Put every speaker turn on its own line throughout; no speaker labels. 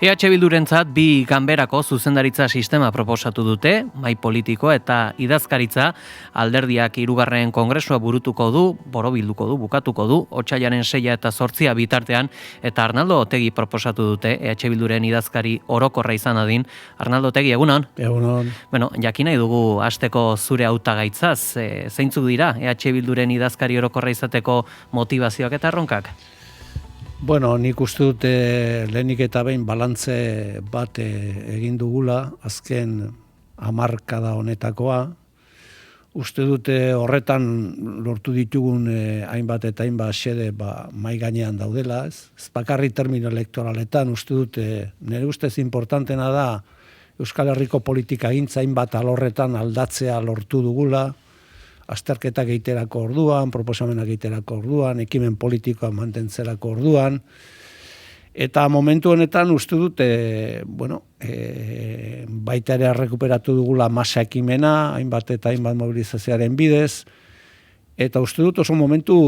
EH Bildurentzat bi ganberako zuzendaritza sistema proposatu dute, mahai politiko eta idazkaritza. Alderdiak 3. kongresua burutuko du, borobilduko du, bukatuko du, otsailaren 6 eta 8 bitartean, eta Arnaldo Otegi proposatu dute, EH Bilduren idazkari orokorra izan adin. Arnaldo Otegi, egunon?
Egunon.
Bueno, jakin nahi dugu hasteko zure hautagaitzaz, zeintzuk dira EH Bilduren idazkari orokorra izateko motivazioak eta erronkak?
Bueno, nik uste dut lehenik eta behin balantze bat egin dugula, azken hamarkada honetakoa. Uste dute horretan lortu ditugun hainbat eta hainbat xede mai gainean daudela. Ez bakarri termino elektoraletan, uste dute nire ustez importantena da Euskal Herriko politikagintza hainbat alorretan aldatzea lortu dugula, azterketak egiterako orduan, proposamenak egiterako orduan, ekimen politikoa mantentzerako orduan, eta momentu honetan uste dut, baita ere errekuperatu dugula masa ekimena, hainbat eta hainbat mobilizazioaren bidez, eta uste dut oso momentu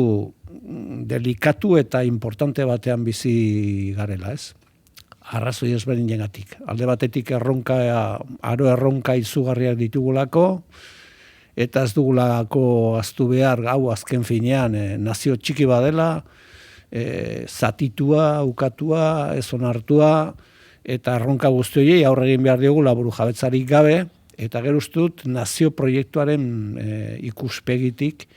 delikatu eta importante batean bizi garela, ez? Arrazoi ezberdinengatik. Alde batetik aro erronka izugarriak ditugulako, eta ez dugulako aztu behar gau azken finean nazio txiki badela, zatitua, ukatua, ez onartua, eta erronka guzti horiei aurre egin behar diogula burujabetzarik gabe, eta gero uste dut nazio proiektuaren ikuspegitik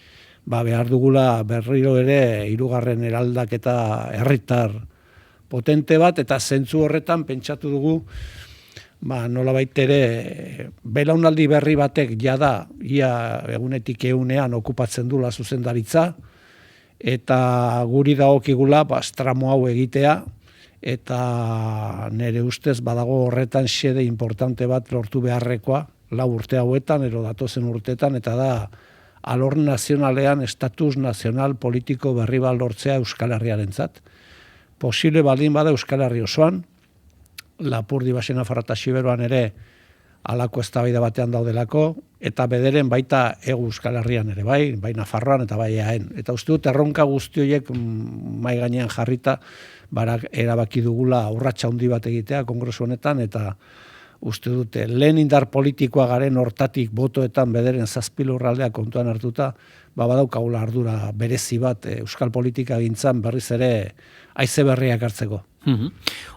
behar dugula berriro ere 3. eraldaketa herritar potente bat, eta zentzu horretan pentsatu dugu nolabait ere belaunaldi berri batek jada ia egunetik egunean okupatzen dula zuzendaritza, eta guri dagokigula tramo hau egitea, eta nire ustez badago horretan xede importante bat lortu beharrekoa 4 urte hauetan, ero datozen urteetan, eta da alor nazionalean estatus nazional politiko berri bat lortzea Euskal Herriarentzat. Posible baldin bada Euskal Herri osoan, Lapurdi, Baxena, Farata, Xiberuan ere halako eztabaida batean daudelako, eta bederen baita Hego Euskal Herrian ere bai Nafarroan eta bai Eaen. Eta uste dut erronka guzti horiek mahai gainean jarrita erabaki dugula urratsa handi bat egitea kongresu honetan, eta uste dute lehen indar politikoa garen hortatik botoetan bederen 7 lurraldeak kontuan hartuta, badaukagula ardura berezi bat euskal politikagintzan berriz ere haize berriak hartzeko.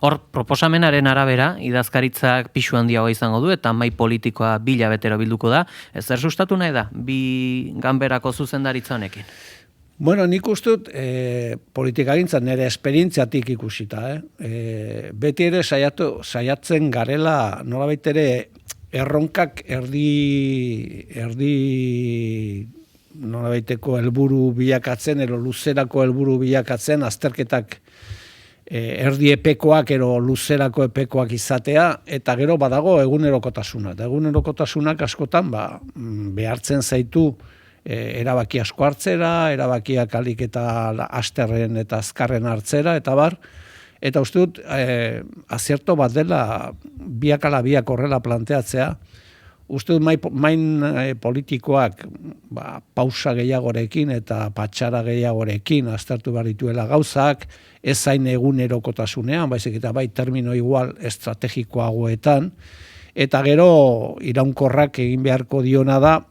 Hor, proposamenaren arabera, idazkaritzak pisu handiagoa izango du, eta mahai politikoa 2 hilabetero bilduko da. Zer sustatu nahi da, bi ganberako zuzendaritza honekin?
Bueno, nik uste dut politikagintzan nire esperientziatik ikusita. Beti ere saiatzen garela, nolabait ere erronkak erdi nolabaiteko helburu bilakatzen, ero luzerako helburu bilakatzen, azterketak erdi epekoak ero luzerako epekoak izatea, eta gero badago egunerokotasuna. Eta egunerokotasunak askotan behartzen zaitu erabaki asko hartzera, erabakiak alik eta asterren eta azkarren hartzera, eta bar. Eta uste dut, azierto bat dela biak ala biak horrela planteatzea, uste dut main politikoak pausa gehiagorekin eta patxara gehiagorekin aztertu behar dituela gauzak, ez zain egunerokotasunean, baizik eta bai termino igual estrategikoagoetan, eta gero iraunkorrak egin beharko diona da,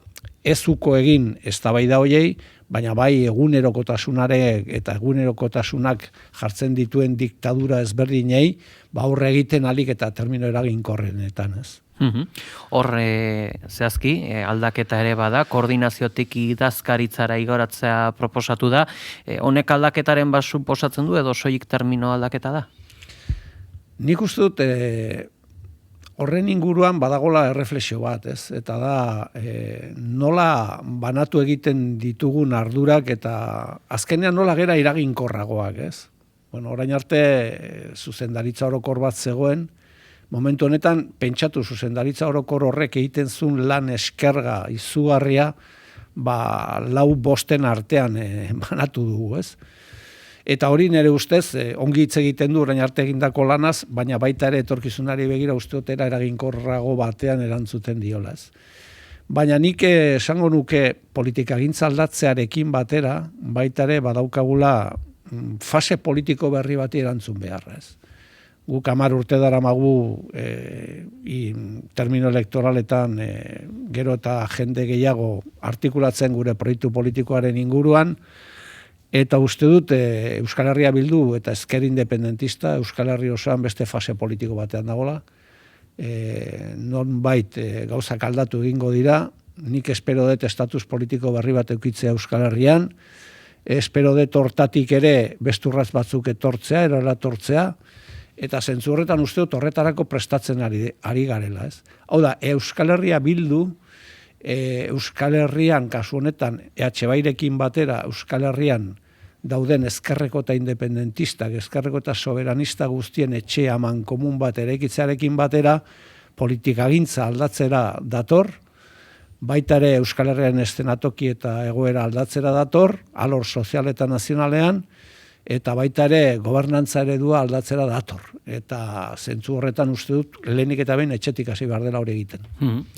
ez uko egin eztabaida hoiei, baina bai egunerokotasunare eta egunerokotasunak jartzen dituen diktadura ezberdinei, aurre egiten alik eta termino eraginkorrenetan, ez.
Hor, zehazki, aldaketa ere bada, koordinaziotik idazkaritzara igoratzea proposatu da. Honek aldaketaren bat suposatzen du edo soilik termino aldaketa da?
Nik uste dut horren inguruan badagola erreflexio bat, ez? Eta da, nola banatu egiten ditugun ardurak eta azkenean nola gera eraginkorragoak, ez? Bueno, orain arte zuzendaritza orokor bat zegoen, momentu honetan pentsatu zuzendaritza orokor horrek egiten zuen lan eskerga izugarria 4-5 artean banatu dugu, ez? Eta hori nire ustez, ongi hitz egiten du orain arte egindako lanaz, baina baita ere etorkizunari begira usteotera eraginkorrago batean erantzuten diola, ez? Baina nik esango nuke politikagintza aldatzearekin batera, baita ere badaukagula fase politiko berri bati erantzun beharra, ez? guk 10 urte daramagu termino elektoraletan gero eta jende gehiago artikulatzen gure proiektu politikoaren inguruan, eta uste dut Euskal Herria Bildu eta ezker independentista Euskal Herri osoan beste fase politiko batean dagoela. Nonbait gauzak aldatu egingo dira, nik espero dut estatus politiko berri bat eukitzea Euskal Herrian, espero dut hortatik ere besturraz batzuk etortzea, eratortzea, eta zentzu horretan uste dut horretarako prestatzen ari garela. Ez? Hau da, Euskal Herria Bildu, Euskal Herrian, kasu honetan, EH Bairekin batera, Euskal Herrian dauden ezkerreko eta independentistak, ezkerreko eta soberanista guztien etxe aman komun bat eraikitzearekin batera, politikagintza aldatzera dator, baita ere Euskal Herrian eszenatoki eta egoera aldatzera dator, alor sozial eta nazionalean, eta baita ere gobernantza eredua aldatzera dator. Eta zentzu horretan uste dut lehenik eta behin etxetik hasi behar dela hori egiten.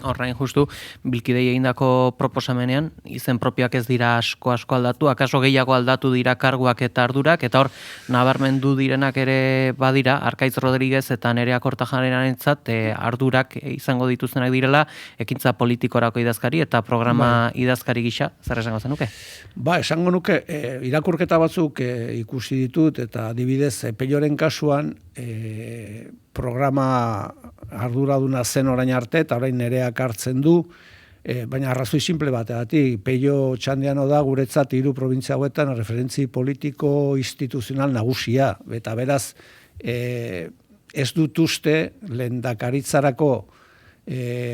Horrein justu, Bilkidei egindako proposamenean, izen propioak ez dira asko aldatu, akaso gehiago aldatu dira karguak eta ardurak, eta hor nabarmendu direnak ere badira, Arkaitz Rodriguez eta Nerea Kortajarenarentzat ardurak izango dituztenak direla, ekintza politikorako idazkari eta programa idazkari gisa, zer esango zenuke?
Esango nuke, irakurketa batzuk ikusi ditut, eta adibidez Peioren kasuan programa arduraduna zen orain arte, eta orain Nereak hartzen du, baina arrazoi simple bategatik, Peio Txandiano da guretzat 3 probintzia hauetan referentzi politiko instituzional nagusia, eta beraz ez dut uste lehendakaritzarako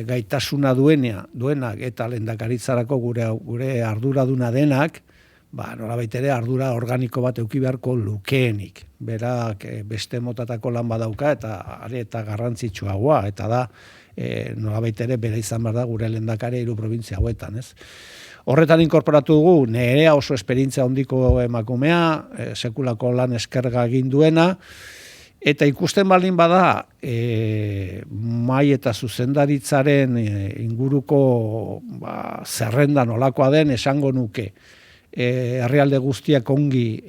gaitasuna duenak eta lehendakaritzarako gure arduraduna denak, nolabait ere ardura organiko bat eduki beharko lukeenik. Berak beste motatako lan badauka eta garrantzitsuagoa, eta da nolabait ere bera izan behar da gure lehendakari 3 probintzia hauetan. Horretan inkorporatu dugu Nerea oso esperientzia handiko emakumea, sekulako lan eskerga egin duena, eta ikusten baldin bada mai eta zuzendaritzaren inguruko zerrenda nolakoa den esango nuke. Herrialde guztiak ongi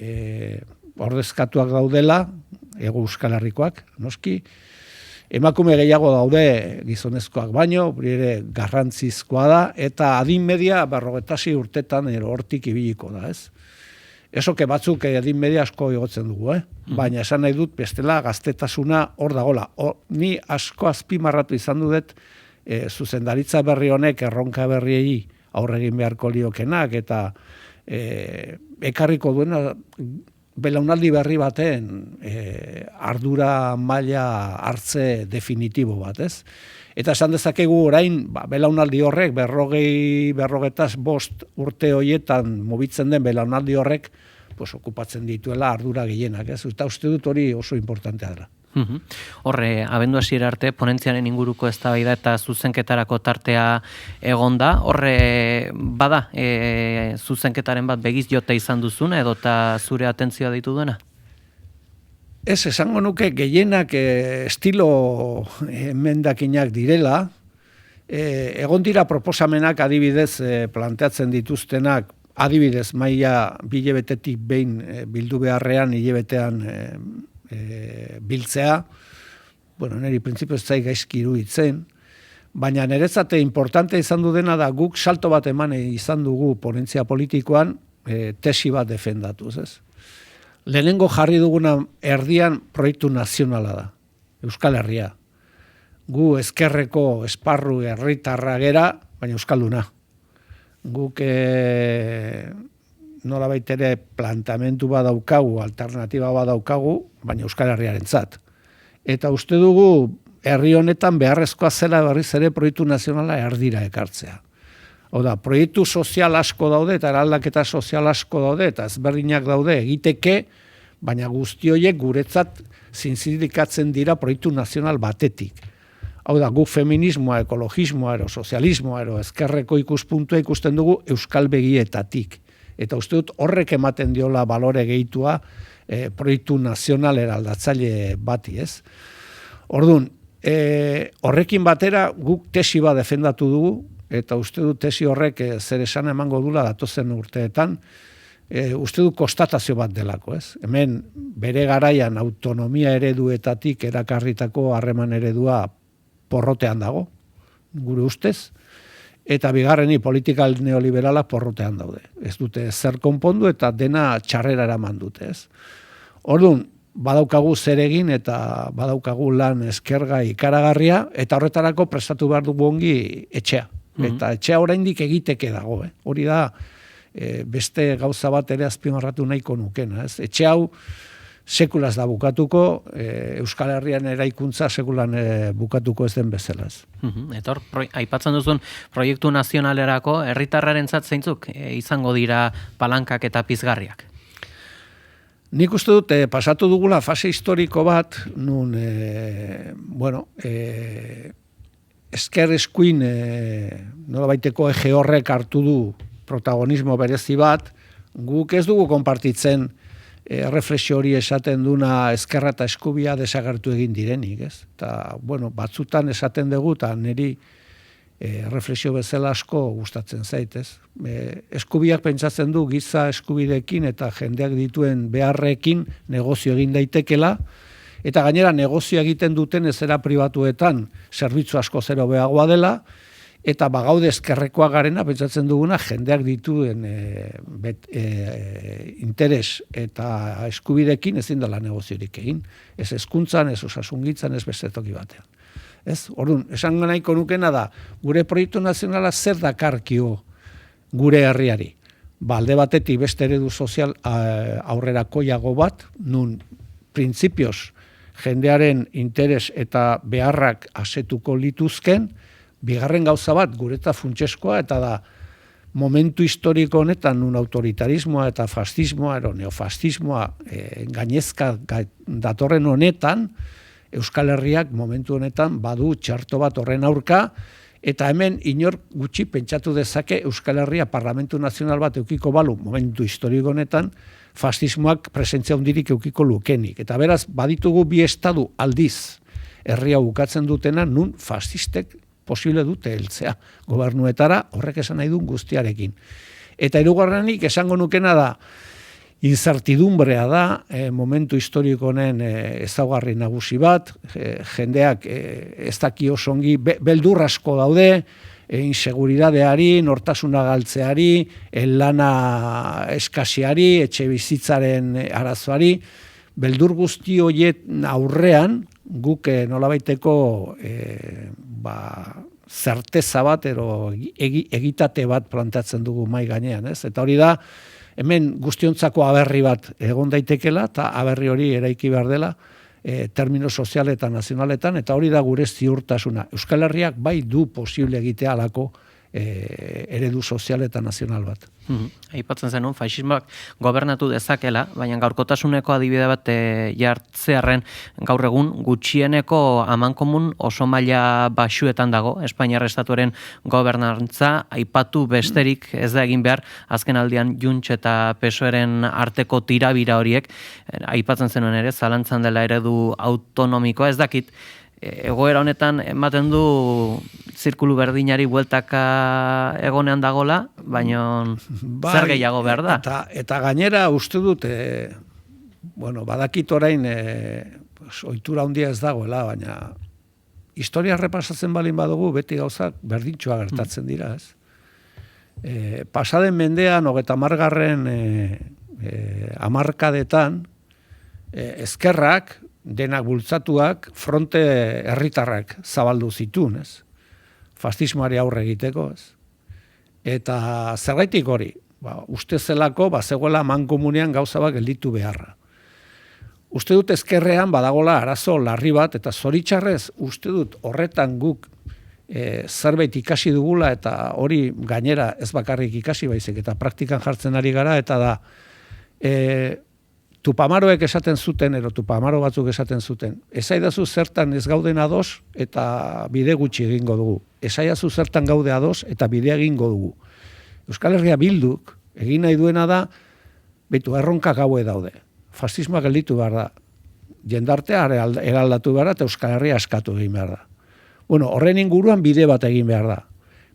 ordezkatuak daudela, Hego Euskal Herrikoak, noski. Emakume gehiago daude gizonezkoak baino, ere garrantzizkoa da, eta adin media 56 urtetan hortik ibiliko da, ez? Esoke batzuk adin media asko igotzen dugu, baina esan nahi dut bestela gaztetasuna hor dagola. Ni asko azpimarratu izan dut zuzendaritza berri honek erronka berriei aurre egin beharko liokenak, eta ekarriko duena belaunaldi berri baten ardura maila hartze definitibo bat, ez? Eta esan dezakegu orain, belaunaldi horrek, 45 urte horietan mugitzen den belaunaldi horrek, okupatzen dituela ardura gehienak, ez? Eta uste dut hori oso importantea dela.
Horre, abendu hasiera arte, ponentziaren inguruko eztabaida eta zuzenketarako tartea egonda. Horre, bada, zuzenketaren bat begiz jota izan duzuna, edota zure atentzioa ditu duena?
Ez, esango nuke gehienak estilo emendakinak direla, egon dira proposamenak adibidez planteatzen dituztenak, adibidez maila bilebetetik behin bildu beharrean, hilebetean biltzea, niri printzipio ez zait gaizki iruditzen, baina niretzat importante izan du dena da guk salto bat eman izan dugu ponentzia politikoan tesi bat defendatuz, ez? Lehenengo jarri duguna erdian proiektu nazionala da, Euskal Herria. Gu ezkerreko esparru herritarra gera, baina euskalduna. Guk nolabait ere plantamentu badaukagu, alternatiba badaukagu, baina Euskal Herriarentzat. Eta uste dugu herri honetan beharrezkoa zela berriz ere proiektu nazionala erdira ekartzea. Hau da, proiektu sozial asko daude eta eraldaketa sozial asko daude eta ezberdinak daude egiteke, baina guzti horiek guretzat zintzilikatzen dira proiektu nazional batetik. Hau da, guk feminismoa, ekologismoa, sozialismoa, ezkerreko ikuspuntua ikusten dugu euskal begietatik. Eta uste dut horrek ematen diola balore gehitua proiektu nazional eraldatzaile bati, ez? Orduan, horrekin batera guk tesi bat defendatu dugu, eta uste dut tesi horrek zer esan emango dula datozen urteetan, uste du konstatazio bat delako, ez? Hemen bere garaian autonomia ereduetatik erakarritako harreman eredua porrotean dago, gure ustez, eta bigarreni politikal neoliberala porrotean daude. Ez dute zer konpondu eta dena txarrera eraman dute, ez? Orduan, badaukagu zer egin eta badaukagu lan eskerga ikaragarria, eta horretarako prestatu behar dugu ongi etxea. Eta etxea oraindik egiteke dago, hori da, beste gauza bat ere azpimarratu nahiko nukena, ez? Etxe hau sekulaz da bukatuko, Euskal Herrian eraikuntza sekulan bukatuko ez den bezala.
Eta hor, aipatzen duzun proiektu nazionalerako herritarrarentzat zeintzuk izango dira palankak eta pizgarriak?
Nik uste dut, pasatu dugula fase historiko bat, nun, esker eskuin nolabaiteko eje horrek hartu du protagonismo berezi bat, guk ez dugu konpartitzen reflexio hori esaten duna ezkerra eta eskubia desagertu egin direnik, ez? Eta, batzutan esaten dugu, eta niri reflexio bezala asko gustatzen zait, ez? Eskubiak pentsatzen du giza eskubidekin eta jendeak dituen beharrekin negozio egin daitekela, eta gainera negozio egiten duten ezera pribatuetan zerbitzu asko zero beagoa dela, eta bagaude ezkerrekoa garena, pentsatzen duguna, jendeak dituen interes eta eskubidekin ezin dela negoziorik egin. Ez hezkuntzan, ez osasungintzan, ez beste toki batean. Ez? Orduan, esan nahiko nukena da, gure proiektu nazionala zer dakarkio gure herriari? Alde batetik beste eredu sozial aurrerakoiago bat, nun printzipioz jendearen interes eta beharrak asetuko lituzken, bigarren gauza bat, gureta funtseskoa, eta da momentu historiko honetan nun autoritarismoa eta fascismoa, neofascismoa gainezka datorren honetan, Euskal Herriak momentu honetan badu txarto bat horren aurka, eta hemen inor gutxi pentsatu dezake Euskal Herria Parlamentu Nazional bat eukiko balu momentu historiko honetan, fascismoak presentzia hundirik eukiko lukenik. Eta beraz, baditugu bi estadu aldiz herria bukatzen dutena, nun fascistek posible dute heltzea gobernuetara, horrek esan nahi duen guztiarekin. Eta hirugarrenik esango nukena da, incertidumbrea da, momentu historiko honen ezaugarri nagusi bat, jendeak ez daki oso ongi, beldur asko daude, inseguridadeari, nortasuna galtzeari, lana eskasiari, etxe bizitzaren arazoari, beldur guzti horiek aurrean, guk nolabaiteko zerteza bat, egitate bat plantatzen dugu mai gainean, ez? Eta hori da, hemen guztiontzako aberri bat egon daitekela, eta aberri hori eraiki behar dela, termino sozial eta nazionaletan, eta hori da gure ziurtasuna. Euskal Herriak bai du posible egitea alako eredu sozial eta nazional bat.
Aipatzen zenun, faxismoak gobernatu dezakela, baina gaurkotasuneko adibide bat jartzearren gaur egun gutxieneko amankomun oso maila baxuetan dago, Espainiar Estatuaren gobernantza, aipatu besterik ez da egin behar, azken aldian Junts eta PSOEren arteko tirabira horiek, aipatzen zenuen ere, zalantzan dela eredu autonomikoa, ez dakit, egoera honetan ematen du zirkulu berdinari bueltaka egonean dagola, baina zer gehiago behar da.
Eta gainera uste dut, badakit orain ohitura handia ez dagoela, baina historia repasatzen balin badugu, beti gauzak berdintxoa gertatzen dira, ez? Pasaden mendean, 30. Hamarkadetan, ezkerrak, denak bultzatuak, fronte herritarrak zabaldu zituen, ez? Fascismoari aurre egiteko, ez? Eta zergaitik hori, uste zelako, zegoela mankomunean gauza bat gelditu beharra. Uste dut ezkerrean badagola arazo larri bat, eta zoritxarrez, uste dut horretan guk zerbait ikasi dugula, eta hori gainera ez bakarrik ikasi baizik, eta praktikan jartzen ari gara, eta da, Tupamaroek esaten zuten, Tupamaro batzuk esaten zuten, esaidazu zertan ez gauden ados eta bide gutxi egingo dugu. Esaidazu zertan gaude ados eta bide egingo dugu. Euskal Herria Bilduk egin nahi duena da, erronkak gaue daude. Fascismoak gelditu behar da. Jendartea eraldatu behar da eta Euskal Herria askatu egin behar da. Horren inguruan bide bat egin behar da.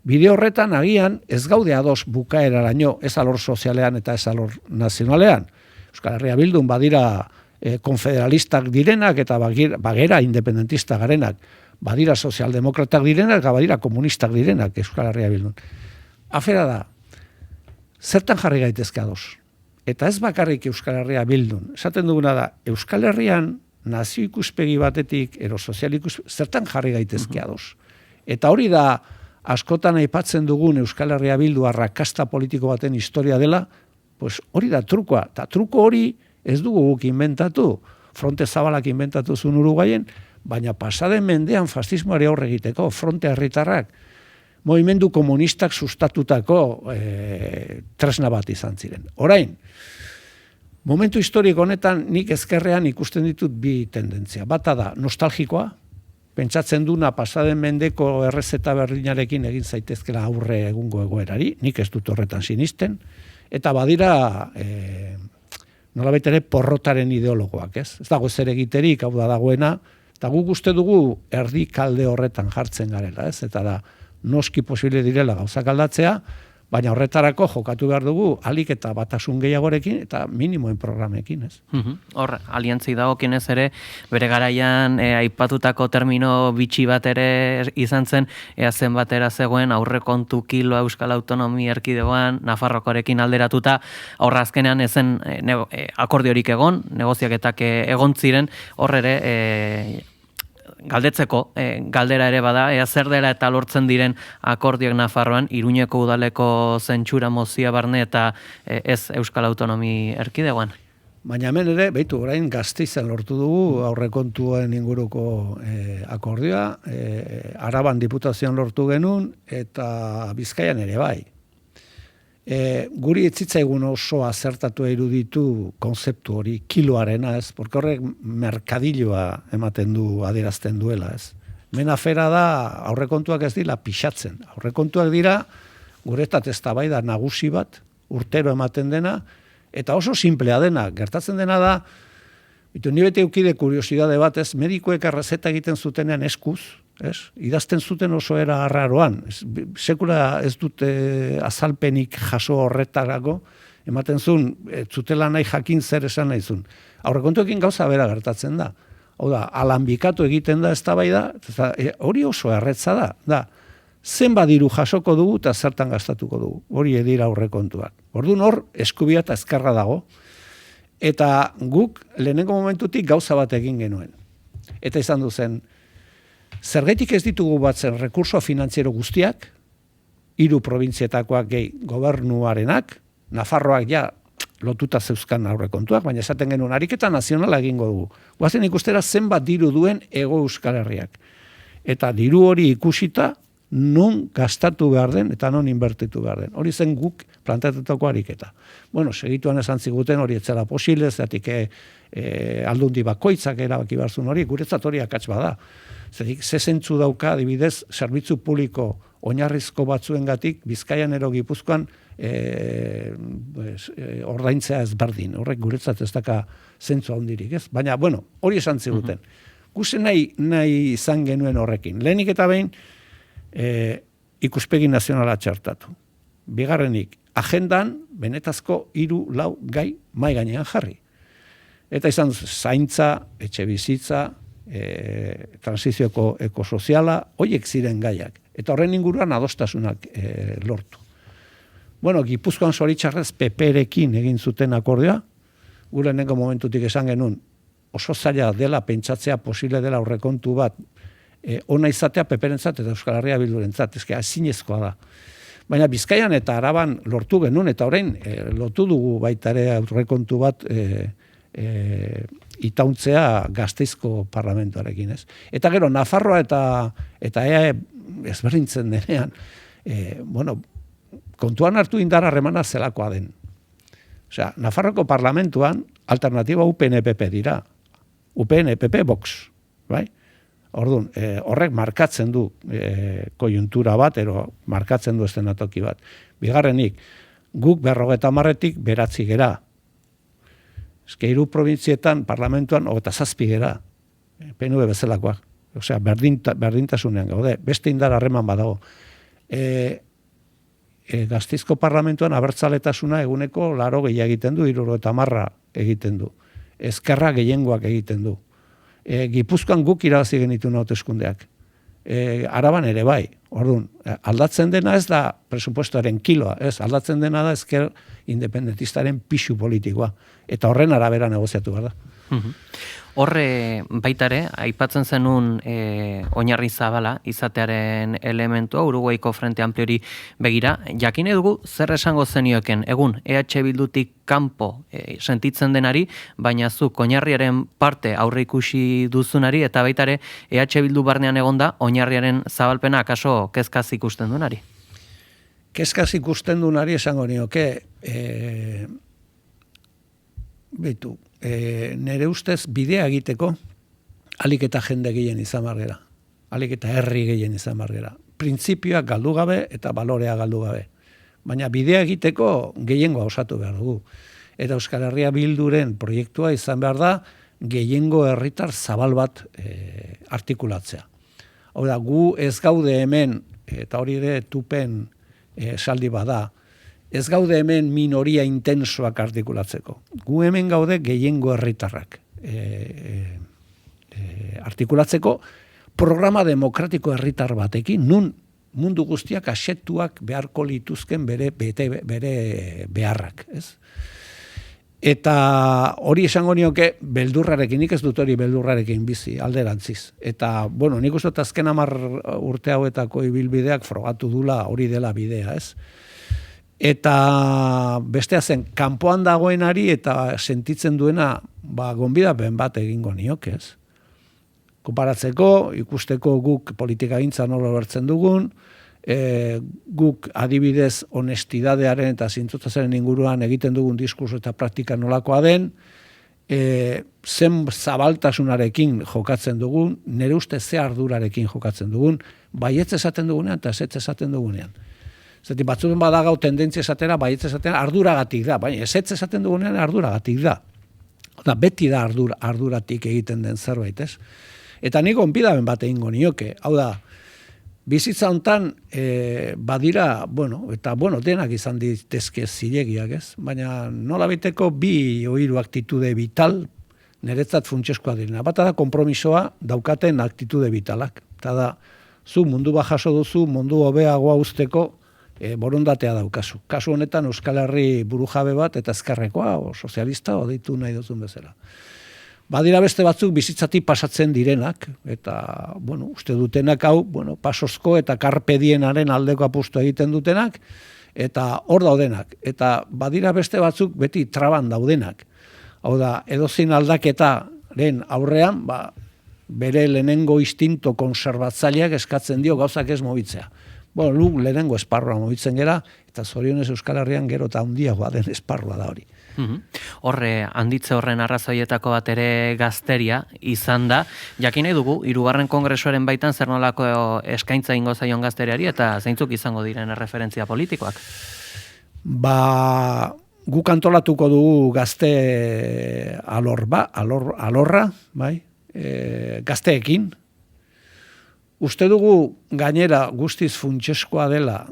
Bide horretan agian ez gaude ados bukaeraraino, ez alor sozialean eta ez alor nazionalean. Euskal Herria Bildun badira konfederalistak direnak eta bagera independentista garenak, badira sozialdemokratak direnak eta badira komunistak direnak Euskal Herria Bildun. Afera da, zertan jarri gaitezke ados? Eta ez bakarrik Euskal Herria Bildun. Esaten duguna da, Euskal Herrian nazio ikuspegi batetik, sozial ikuspegi, zertan jarri gaitezke ados? Eta hori da, askotan aipatzen dugun Euskal Herria Bildu arrakasta politiko baten historia dela, pues hori da trukoa. Eta truko hori ez dugu guk inventatu, Fronte Zabalak inventatu zuen Uruguaien, baina pasaden mendean fascismoari aurre egiteko, Fronte Herritarrak, movimendu komunistak sustatutako tresna bat izan ziren. Orain, momentu historiko honetan nik ezkerrean ikusten ditut bi tendentzia. Bata da nostalgikoa, pentsatzen duna pasaden mendeko errezeta berdinarekin egin zaitezkela aurre egungo egoerari, nik ez dut horretan sinisten, eta badira nolabait ere porrotaren ideologoak, ez? Ez dago zer egiterik, hau da dagoena, eta guk uste dugu erdi kalde horretan jartzen garela, ez? Eta da, noski posible direla gauzak aldatzea, baina horretarako jokatu behar dugu alik eta batasun gehiagorekin eta minimoen programekin, ez?
Hor, aliantzi dagokienez ere, bere garaian aipatutako termino bitxi bat ere izan zen, zenbatera zegoen aurrekontu kiloa Euskal Autonomia Erkidegoan, Nafarroarekin alderatuta, aurra azkenean ezen akordiorik egon, negoziaketak egon ziren, hor ere galdetzeko, galdera ere bada, ea zer dela eta lortzen diren akordioak Nafarroan, Iruñeko udaleko zentsura mozioa barne eta ez Euskal Autonomi Erkidegoan.
Baina hemen ere, behitu, orain Gasteizen lortu dugu aurrekontuen inguruko akordioa, Araban diputazioan lortu genuen, eta Bizkaian ere bai. Guri etzitzaigun oso azertatu iruditu konzeptu hori, kiloarena, ez? Porque horrek merkadilloa ematen du, adierazten duela, ez? Hemen afera da, aurrekontuak ez dira pixatzen. Aurrekontuak dira, guretzat eztabaida nagusi bat, urtero ematen dena, eta oso simplea dena. Gertatzen dena da, ni beti eukide kuriosidade bat, ez? Medikoek errezeta egiten zutenean eskuz, ez? Idazten zuten oso era arraroan. Sekula ez dute azalpenik jaso horretarako, ematen zuen, zutela nahi jakin zer esan nahi zuen. Aurrekontuekin gauza bera gertatzen da. Hau da, alanbikatu egiten da eztabaida, hori oso erretza da. Zenbat diru jasoko dugu eta zertan gastatuko dugu. Hori dira aurrekontuak. Orduan hor, eskubia eta ezkarra dago. Eta guk lehenengo momentutik gauza bat egin genuen. Eta izan du zen, zergetik ez ditugu batzen rekurso finantziero guztiak, 3 probintzietakoak gehi gobernuarenak, Nafarroak ja lotuta zeuzkan aurrekontuak, baina esaten genuen ariketa nazionala egingo dugu. Guazen ikustera zenbat diru duen Hego Euskal Herriak. Eta diru hori ikusita, non gastatu behar den eta non inbertitu behar den. Hori zen guk planteatutako ariketa. Bueno, segituan esan ziguten hori etzela posible, zeatik aldundi bakoitzak erabaki barzun hori, guretzat hori akats bada. Zerik, zezentzu dauka, adibidez, zerbitzu publiko oinarrizko batzuengatik Bizkaian ero Gipuzkoan ordaintzea ezberdin. Horrek guretzat ez daka zentzu handirik, ez? Baina, bueno, hori esan ziguten. Guzen nahi izan genuen horrekin. Lehenik eta behin, ikuspegi nazionala txertatu. Bigarrenik, agendan benetazko 3-4 gai mai gainean jarri. Eta izan zaintza, etxe bizitza, transizioko ekosoziala, horiek ziren gaiak. Eta horren inguruan adostasunak lortu. Bueno, Gipuzkoan zoritxarrez PP-rekin egin zuten akordioa, gure lehenengo momentutik esan genuen, oso zaila dela pentsatzea posible dela aurrekontu bat, ona izatea PP-rentzat eta Euskal Herria Bildurentzat, ezke ezinezkoa da. Baina Bizkaian eta Araban lortu genuen, eta orain lotu dugu baita ere aurrekontu bat itauntzea Gasteizko parlamentuarekin, ez? Eta gero, Nafarroa eta EAE ezberdintzen denean, bueno, kontuan hartu indar harremana zelakoa den. Osea, Nafarroko parlamentuan alternatiba UPN-PP dira. UPN-PP Vox, bai? Orduan, horrek markatzen du koiuntura bat, markatzen du eszenatoki bat. Bigarrenik, guk 50-tik 9 gera. Eske 3 probintzietan parlamentuan 27 gera. PNV bezalakoak. Osea, berdintasunean gaude. Beste indar harreman badago. Gasteizko parlamentuan abertzaletasuna eguneko 80 egiten du, 70 egiten du. Ezkerra gehiengoak egiten du. Gipuzkoan guk irabazi genituen hauteskundeak. Araban ere bai. Orduan, aldatzen dena ez da presupuestoaren kiloa, ez, aldatzen dena da ezker independentistaren pisu politikoa. Eta horren arabera negoziatu behar da.
Horre baitare, aipatzen zenun oinarri zabala izatearen elementua Uruguaiko Frente Ampliori begira, jakine dugu zer esango zenioken egun EH Bildutik kanpo sentitzen denari, baina zuk oinarriaren parte aurre ikusi duzunari eta baitare EH Bildu barnean egonda oinarriaren zabalpena akaso kezkaz ikusten duenari?
Kezkaz ikusten duenari esango nioke, beitu, nere ustez bidea egiteko alik eta jende gehien izan bargera. Alik eta herri gehien izan bargera. Printzipioak galdu gabe eta balorea galdu gabe. Baina bidea egiteko gehiengoa osatu behar dugu. Eta Euskal Herria Bilduren proiektua izan behar da gehiengo herritar zabal bat artikulatzea. Hau da, gu ez gaude hemen, eta hori ere tupen esaldi bada, ez gaude hemen minoria intensoak artikulatzeko. Gu hemen gaude gehiengo herritarrak artikulatzeko programa demokratiko herritar batekin, nun mundu guztiak asetuak beharko lituzken bere beharrak. Ez? Eta hori esango nioke beldurrarekin, nik ez dut hori beldurrarekin bizi, alderantziz. Eta, bueno, nik uste azken 10 urte hauetako ibilbideak frogatu dula hori dela bidea, ez? Eta bestea zen, kanpoan dagoenari eta sentitzen duena gonbidapen bat egingo nioke, ez? Konparatzeko, ikusteko guk politikagintza nola bertzen dugun, guk adibidez honestidadearen eta zintzotasunaren inguruan egiten dugun diskurso eta praktika nolakoa den, zen zabaltasunarekin jokatzen dugun, nire uste ze ardurarekin jokatzen dugun, baietz esaten dugunean eta ezetz esaten dugunean. Zerti batzuen badagau tendentzia esatera, baietz esatera arduragatik da, baina ezetz esaten dugunean arduragatik da. Oda, beti da arduratik egiten den zerbait, ez? Eta nik onbidaben bat egingo nioke. Hau da, bizitza hontan badira, denak izan ditezke zilegiak, ez? Baina nola biteko bi hiru aktitude vital niretzat funtseskoa direna. Bata da konpromisoa daukaten aktitude vitalak. Eta da, zu mundu bajaso duzu, mundu hobeagoa usteko borondatea daukazu. Kasu honetan Euskal Herri burujabe bat eta ezkerrekoa, o sozialista, o deitu nahi duzun bezala. Badira beste batzuk bizitzatik pasatzen direnak, eta, uste dutenak hau, pasozko eta carpe dienaren aldeko apustu egiten dutenak, eta hor daudenak. Eta badira beste batzuk beti traban daudenak. Hau da, edozein aldaketaren aurrean, bere lehenengo instinto konserbatzaileak eskatzen dio gauzak ez mobitzea. Lehenengo esparroa mobitzen gera, eta zorionez Euskal Herrian gero eta handiagoa den esparroa da hori.
Horre, handitze horren arrazoietako bat ere gazteria izan da. Jakin nahi dugu, 3. Kongresuaren baitan zer nolako eskaintza ingo zaion gazteriari eta zeintzuk izango diren referentzia politikoak?
Guk antolatuko dugu gazte alorra, gazteekin. Uste dugu gainera guztiz funtseskoa dela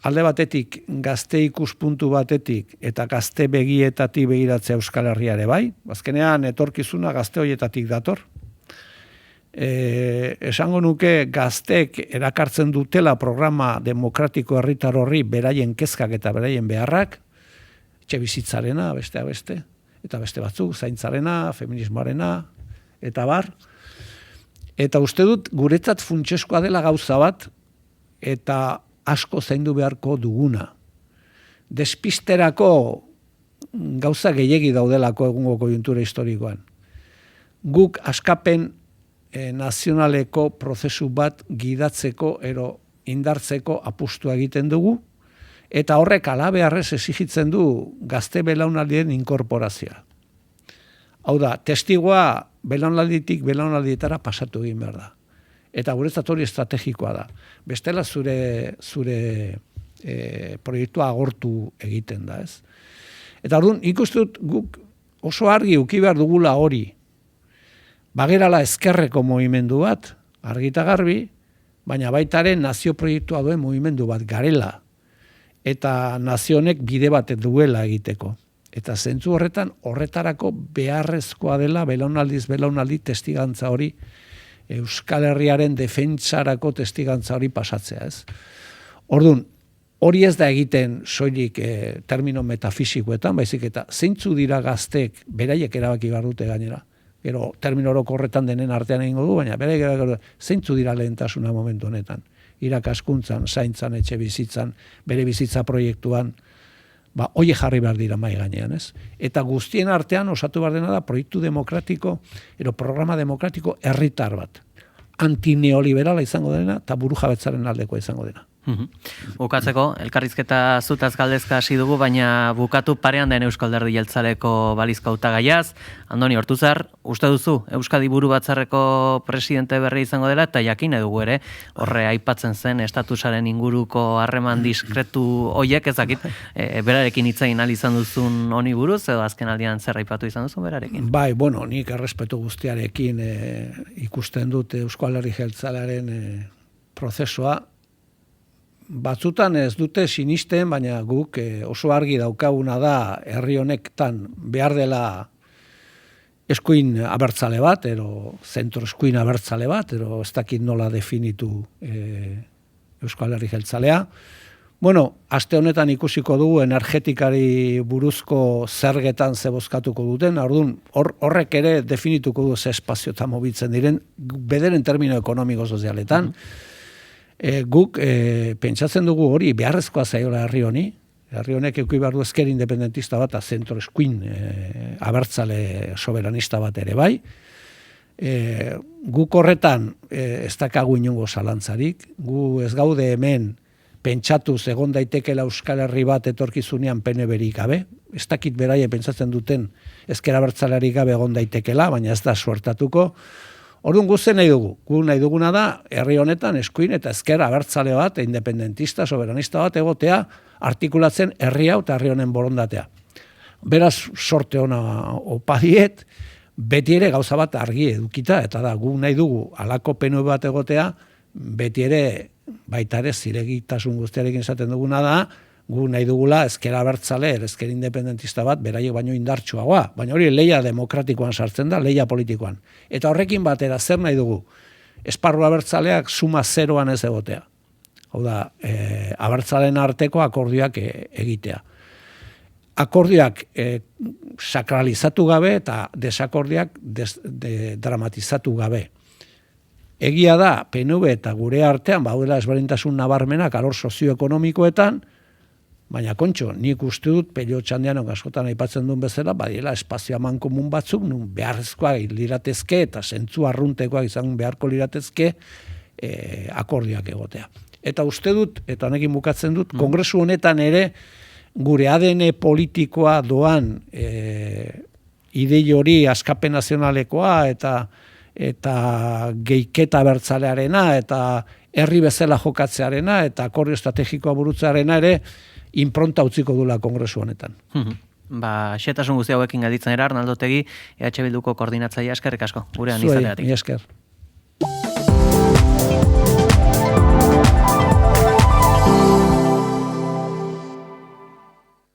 alde batetik gazte ikuspuntu batetik eta gazte begietatik begiratzea Euskal Herriare bai. Azkenean etorkizuna gazte horietatik dator. Esango nuke gazteek erakartzen dutela programa demokratiko herritar horri beraien kezkak eta beraien beharrak, etxe bizitzarena, beste, eta beste batzuk, zaintzarena, feminismoarena, eta bar. Eta uste dut guretzat funtseskoa dela gauza bat eta asko zaindu beharko duguna. Despisterako gauza gehiegi daudelako egungo koiuntura historikoan. Guk askapen nazionaleko prozesu bat gidatzeko ero indartzeko apustua egiten dugu eta horrek halabeharrez exigitzen du gazte belaunaldien inkorporazioa. Hau da, testigua belaunalditik belaunaldietara pasatu egin behar da. Eta guretzat hori estrategikoa da. Bestela zure proiektua agortu egiten da, ez? Eta orduan, ikustut guk oso argi uki behar dugula hori. Bagerala ezkerreko mugimendu bat, argi eta garbi, baina baitaren nazio proiektua duen mugimendu bat garela, eta nazionek bide bat duela egiteko. Eta zentzu horretarako beharrezkoa dela belaunaldi testigantza hori, Euskal Herriaren defentsarako testigantza hori pasatzea, ez? Orduan, hori ez da egiten soilik termino metafisikoetan, baizik eta zeintzu dira gazteek beraiek erabaki behar dute gainera. Gero, termino orokorretan denen artean egingo du, baina beraiek erabaki behar dute, zeintzu dira lehentasuna momentu honetan. Irakaskuntzan, zaintzan, etxe bizitzan, bere bizitza proiektuan, hoi jarri behar dira mai gainean, ez? Eta guztien artean osatu behar dena da proiektu demokratiko, programa demokratiko herritar bat. Antineoliberala izango dena, eta burujabetzaren aldekoa izango dena.
Bukatzeko, elkarrizketa zutaz galdezka hasi dugu, baina bukatu parean den Eusko Alderdi Jeltzaleko balizko hautagaiaz. Andoni Ortuzar, uste duzu Euskadi Buru Batzarreko presidente berri izango dela, eta jakin dugu ere, horre aipatzen zen estatusaren inguruko harreman diskretu hoiek, ezakit, berarekin hitzain izan duzun honi buruz, edo azken aldian zer aipatu izan duzun berarekin?
Bai, bueno, nik errespetu guztiarekin ikusten dut Eusko Alderdi Jeltzalearen prozesua. Batzutan ez dute sinisten, baina guk oso argi daukaguna da herri honektan behar dela eskuin abertzale bat, zentro eskuin abertzale bat, ez dakit nola definitu Euskal Herri Jeltzalea. Bueno, aste honetan ikusiko dugu energetikari buruzko zergetan zebozkatuko duten, orduan horrek ere definituko du ze espazioetan mobiltzen diren, bederen termino ekonomiko-sozialetan. Guk pentsatzen dugu hori beharrezkoa zaiola herri honi, herri honek eduki behar du ezker independentista bat, zentro eskuin abertzale soberanista bat ere bai. Guk horretan ez dakagu inongo zalantzarik, gu ez gaude hemen pentsatuz egon daitekela Euskal Herri bat etorkizunean PNB-rik gabe, ez dakit beraie pentsatzen duten ezker abertzalerik gabe egon daitekela, baina ez da suertatuko. Orduan guzti nahi dugu. Gu nahi duguna da, herri honetan eskuin eta ezker abertzale bat, independentista, soberanista bat egotea, artikulatzen herri hau eta herri honen borondatea. Beraz, sorte ona opa diet, beti ere gauza bat argi edukita, eta da, gu nahi dugu alako PNV bat egotea, beti ere baita ere zilegitasun guztiarekin esaten duguna da, gu nahi dugula ezker abertzale, ezker independentista bat, beraiek baino indartsuagoa. Baina hori leia demokratikoan sartzen da, leia politikoan. Eta horrekin batera zer nahi dugu? Esparru abertzaleak suma zeroan ez egotea. Hau da, abertzaleen arteko akordioak egitea. Akordioak sakralizatu gabe eta desakordiak dramatizatu gabe. Egia da, PNV eta gure artean, baudela ezberdintasun nabarmenak alor sozioekonomikoetan, baina kontxo, nik uste dut Pello Txandianok askotan aipatzen duen bezala, badiela espazio aman komun batzuk, nun beharrezkoa liratezke eta zentzu arruntekoak izan beharko liratezke akordioak egotea. Eta uste dut, eta honekin bukatzen dut, kongresu honetan ere gure ADN politikoa doan idei hori askapen nazionalekoa eta geiketa bertzalearena eta herri bezala jokatzearena eta akordio estrategikoa burutzearena ere impronta utziko dula kongresu honetan.
Xetasun guzti hauekin gelditzen era, Arnaldo Otegi, EH Bilduko koordinatzailea, eskerrik asko, gurean izateagatik.
Zuei, esker.